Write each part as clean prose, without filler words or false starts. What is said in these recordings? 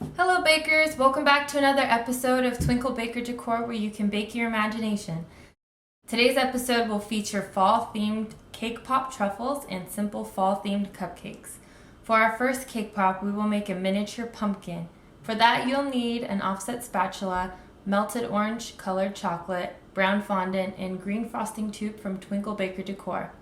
Hello bakers, welcome back to another episode of Twinkle Baker Decor where you can bake your imagination. Today's episode will feature fall-themed cake pop truffles and simple fall-themed cupcakes. For our first cake pop, we will make a miniature pumpkin. For that, you'll need an offset spatula, melted orange colored chocolate, brown fondant, and green frosting tube from Twinkle Baker Decor.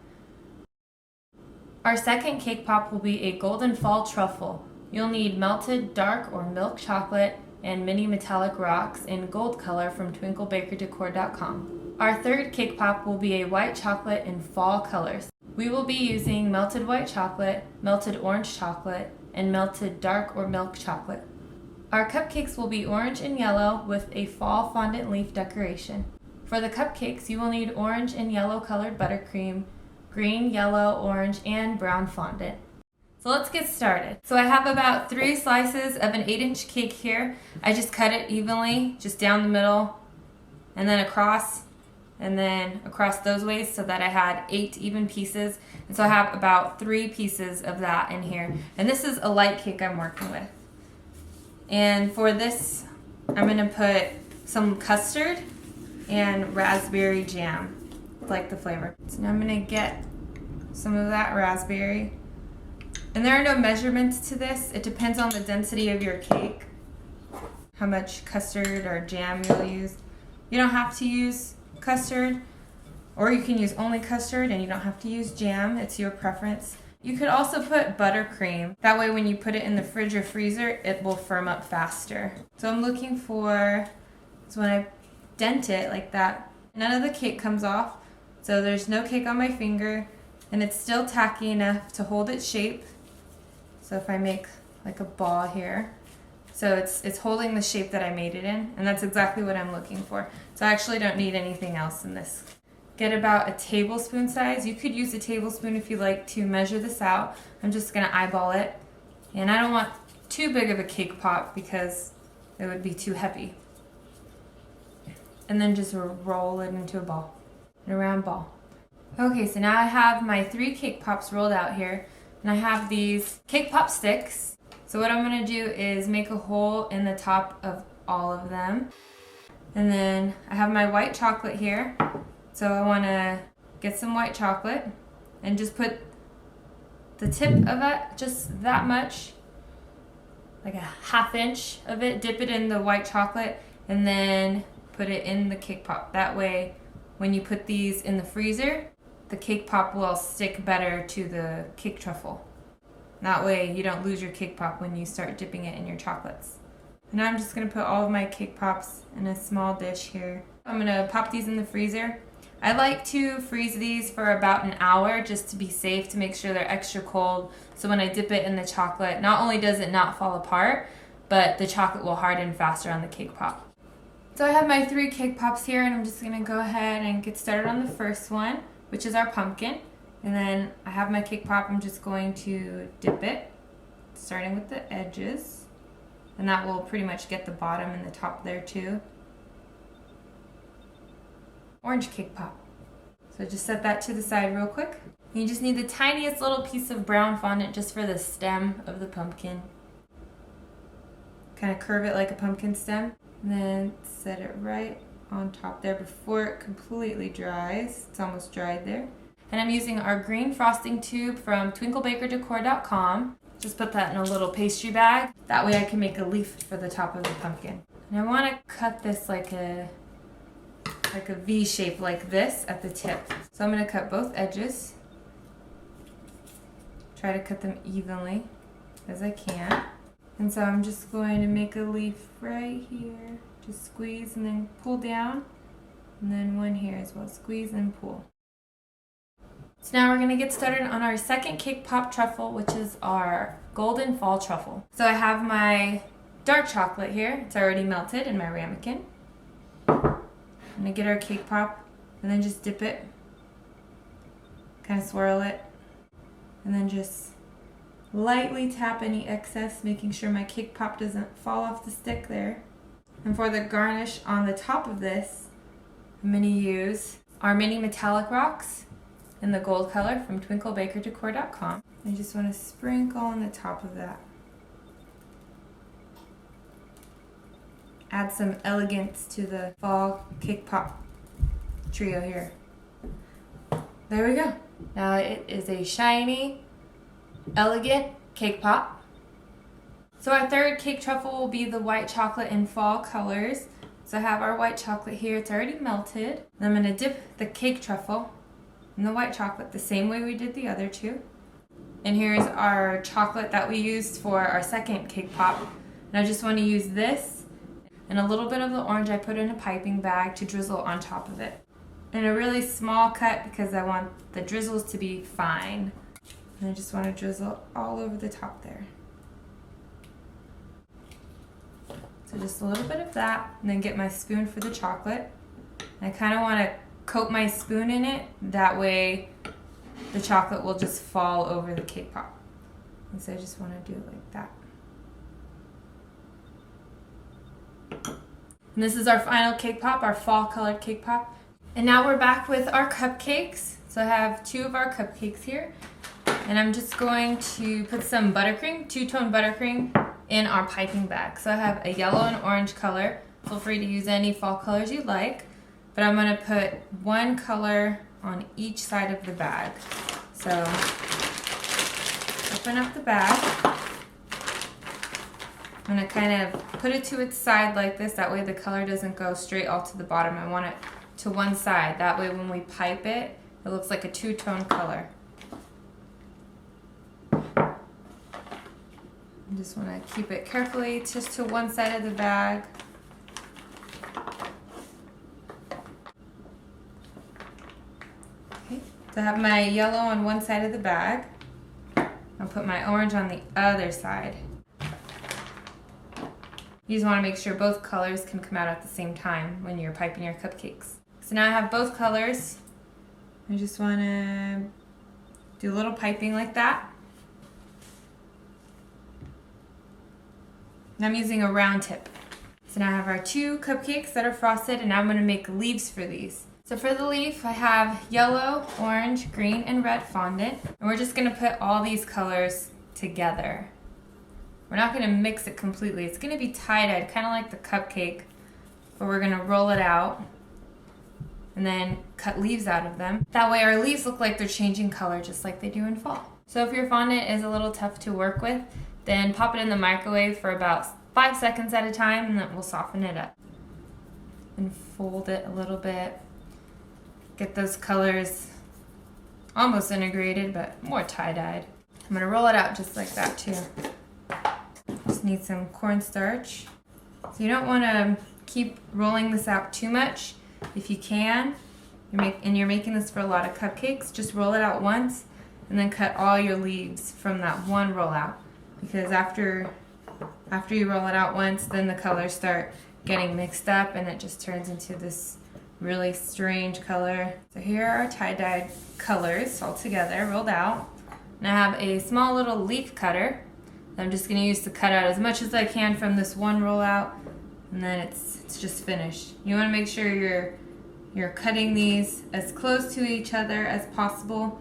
Our second cake pop will be a golden fall truffle. You'll need melted dark or milk chocolate and mini metallic rocks in gold color from twinkleBakerDecor.com. Our third cake pop will be a white chocolate in fall colors. We will be using melted white chocolate, melted orange chocolate, and melted dark or milk chocolate. Our cupcakes will be orange and yellow with a fall fondant leaf decoration. For the cupcakes, you will need orange and yellow colored buttercream, green, yellow, orange, and brown fondant. So let's get started. So I have about 3 slices of an 8-inch cake here. I just cut it evenly, just down the middle, and then across those ways so that I had 8 even pieces. And so I have about 3 pieces of that in here. And this is a light cake I'm working with. And for this, I'm gonna put some custard and raspberry jam, like the flavor. So now I'm gonna get some of that raspberry. And there are no measurements to this. It depends on the density of your cake, how much custard or jam you'll use. You don't have to use custard, or you can use only custard and you don't have to use jam. It's your preference. You could also put buttercream. That way when you put it in the fridge or freezer, it will firm up faster. So I'm looking for, so when I dent it like that, none of the cake comes off. So there's no cake on my finger, and it's still tacky enough to hold its shape. So if I make like a ball here, so it's holding the shape that I made it in, and that's exactly what I'm looking for. So I actually don't need anything else in this. Get about a tablespoon size. You could use a tablespoon if you like to measure this out. I'm just gonna eyeball it. And I don't want too big of a cake pop because it would be too heavy. And then just roll it into a ball, a round ball. Okay, so now I have my 3 cake pops rolled out here. And I have these cake pop sticks. So what I'm gonna do is make a hole in the top of all of them. And then I have my white chocolate here. So I wanna get some white chocolate and just put the tip of it, just that much, like a 1/2 inch of it, dip it in the white chocolate, and then put it in the cake pop. That way, when you put these in the freezer, the cake pop will stick better to the cake truffle. That way you don't lose your cake pop when you start dipping it in your chocolates. And now I'm just gonna put all of my cake pops in a small dish here. I'm gonna pop these in the freezer. I like to freeze these for about an hour just to be safe, to make sure they're extra cold. So when I dip it in the chocolate, not only does it not fall apart, but the chocolate will harden faster on the cake pop. So I have my 3 cake pops here, and I'm just gonna go ahead and get started on the first one, which is our pumpkin. And then I have my cake pop. I'm just going to dip it, starting with the edges. And that will pretty much get the bottom and the top there too. Orange cake pop. So just set that to the side real quick. You just need the tiniest little piece of brown fondant just for the stem of the pumpkin. Kind of curve it like a pumpkin stem. And then set it right on top there before it completely dries. It's almost dried there. And I'm using our green frosting tube from TwinkleBakerDecor.com. Just put that in a little pastry bag. That way I can make a leaf for the top of the pumpkin. And I want to cut this like a V shape like this at the tip. So I'm going to cut both edges. Try to cut them evenly as I can. And so I'm just going to make a leaf right here. Just squeeze and then pull down. And then one here as well. Squeeze and pull. So now we're going to get started on our second cake pop truffle, which is our golden fall truffle. So I have my dark chocolate here. It's already melted in my ramekin. I'm going to get our cake pop and then just dip it. Kind of swirl it. And then just lightly tap any excess, making sure my cake pop doesn't fall off the stick there. And for the garnish on the top of this, I'm going to use our mini metallic rocks in the gold color from TwinkleBakerDecor.com. I just want to sprinkle on the top of that. add some elegance to the fall cake pop trio here. There we go. Now it is a shiny, elegant cake pop. So our third cake truffle will be the white chocolate in fall colors. So I have our white chocolate here. It's already melted. And I'm going to dip the cake truffle in the white chocolate the same way we did the other two. And here's our chocolate that we used for our second cake pop. And I just want to use this and a little bit of the orange I put in a piping bag to drizzle on top of it. In a really small cut because I want the drizzles to be fine. And I just want to drizzle all over the top there. So just a little bit of that, and then get my spoon for the chocolate. I kind of want to coat my spoon in it, that way the chocolate will just fall over the cake pop. And so I just want to do it like that. And this is our final cake pop, our fall colored cake pop. And now we're back with our cupcakes. So I have two of our cupcakes here. And I'm just going to put some buttercream, two-tone buttercream, in our piping bag. So I have a yellow and orange color. Feel free to use any fall colors you like. But I'm going to put one color on each side of the bag. So open up the bag. I'm going to kind of put it to its side like this. That way the color doesn't go straight all to the bottom. I want it to one side. That way when we pipe it, it looks like a two-tone color. I just want to keep it carefully just to one side of the bag. Okay, so I have my yellow on one side of the bag. I'll put my orange on the other side. You just want to make sure both colors can come out at the same time when you're piping your cupcakes. So now I have both colors. I just want to do a little piping like that. And I'm using a round tip. So now I have our two cupcakes that are frosted, and now I'm going to make leaves for these. So for the leaf, I have yellow, orange, green, and red fondant. And we're just going to put all these colors together. We're not going to mix it completely. It's going to be tie-dyed, kind of like the cupcake, but we're going to roll it out and then cut leaves out of them. That way our leaves look like they're changing color just like they do in fall. So if your fondant is a little tough to work with, then pop it in the microwave for about 5 seconds at a time, and then we'll soften it up. And fold it a little bit. Get those colors almost integrated, but more tie-dyed. I'm gonna roll it out just like that too. Just need some cornstarch. So you don't wanna keep rolling this out too much. If you can, you're making this for a lot of cupcakes, just roll it out once and then cut all your leaves from that one rollout. Because after you roll it out once, then the colors start getting mixed up and it just turns into this really strange color. So here are our tie-dyed colors all together, rolled out. And I have a small little leaf cutter that I'm just going to use to cut out as much as I can from this one rollout, and then it's just finished. You want to make sure you're cutting these as close to each other as possible.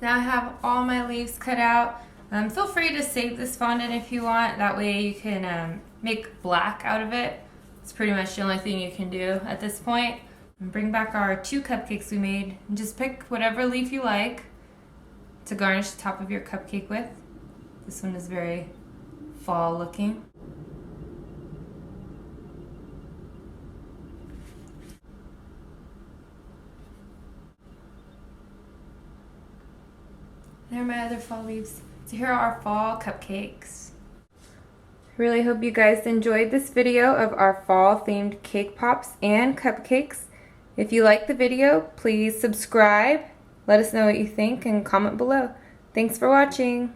Now I have all my leaves cut out. Feel free to save this fondant if you want. That way you can make black out of it. It's pretty much the only thing you can do at this point. And bring back our two cupcakes we made. And just pick whatever leaf you like to garnish the top of your cupcake with. This one is very fall looking. There are my other fall leaves. So here are our fall cupcakes. I really hope you guys enjoyed this video of our fall themed cake pops and cupcakes. If you like the video, please subscribe, let us know what you think, and comment below. Thanks for watching.